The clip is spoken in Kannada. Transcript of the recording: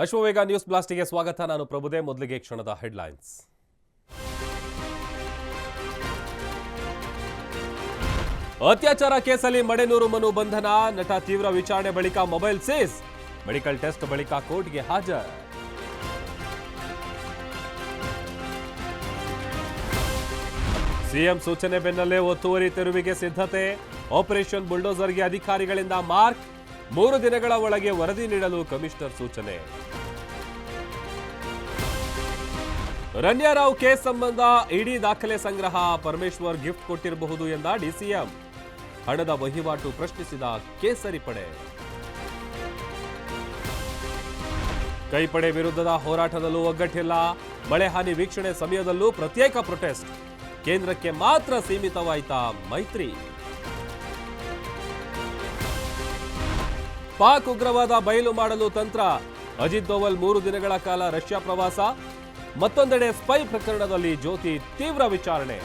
ಅಶ್ವವೇಗ ನ್ಯೂಸ್ ಬ್ಲಾಸ್ಟಿಗೆ ಸ್ವಾಗತ. ನಾನು ಪ್ರಭುದೇ. ಮೊದಲಿಗೆ ಕ್ಷಣದ ಹೆಡ್ಲೈನ್ಸ್. ಅತ್ಯಾಚಾರ ಕೇಸಲ್ಲಿ ಮಡೆನೂರು ಮನು ಬಂಧನ. ನಟ ತೀವ್ರ ವಿಚಾರಣೆ ಬಳಿಕ ಮೊಬೈಲ್ ಸೀಸ್. ಮೆಡಿಕಲ್ ಟೆಸ್ಟ್ ಬಳಿಕ ಕೋರ್ಟ್ಗೆ ಹಾಜರು. ಸಿಎಂ ಸೂಚನೆ ಬೆನ್ನಲ್ಲೇ ಒತ್ತುವರಿ ತೆರವಿಗೆ ಸಿದ್ಧತೆ. ಆಪರೇಷನ್ ಬುಲ್ಡೋಸರ್ಗೆ ಅಧಿಕಾರಿಗಳಿಂದ ಮಾರ್ಕ್. 3 ದಿನಗಳ ಒಳಗೆ ವರದಿ ನೀಡಲು ಕಮಿಷನರ್ ಸೂಚನೆ. ರಣ್ಯಾರಾವ್ ಕೇಸ್ ಸಂಬಂಧ ಇಡಿ ದಾಖಲೆ ಸಂಗ್ರಹ. ಪರಮೇಶ್ವರ್ ಗಿಫ್ಟ್ ಕೊಟ್ಟಿರಬಹುದು ಎಂದ ಡಿಸಿಎಂ. ಹಣದ ವಹಿವಾಟು ಪ್ರಶ್ನಿಸಿದ ಕೇಸರಿ ಪಡೆ. ಕೈಪಡೆ ವಿರುದ್ಧದ ಹೋರಾಟದಲ್ಲೂ ಒಗ್ಗಟ್ಟಿಲ್ಲ. ಮಳೆ ಹಾನಿ ವೀಕ್ಷಣೆ ಸಮಯದಲ್ಲೂ ಪ್ರತ್ಯೇಕ ಪ್ರೊಟೆಸ್ಟ್. ಕೇಂದ್ರಕ್ಕೆ ಮಾತ್ರ ಸೀಮಿತವಾಯಿತಾ ಮೈತ್ರಿ. ಪಾಕ್ ಉಗ್ರವಾದ ಬಯಲು ಮಾಡಲು ತಂತ್ರ. ಅಜಿತ್ ದೋವಲ್ 3 ದಿನಗಳ ಕಾಲ ರಷ್ಯಾ ಪ್ರವಾಸ. ಮತ್ತೊಂದೆಡೆ ಸ್ಪೈ ಪ್ರಕರಣದಲ್ಲಿ ಜ್ಯೋತಿ ತೀವ್ರ ವಿಚಾರಣೆ.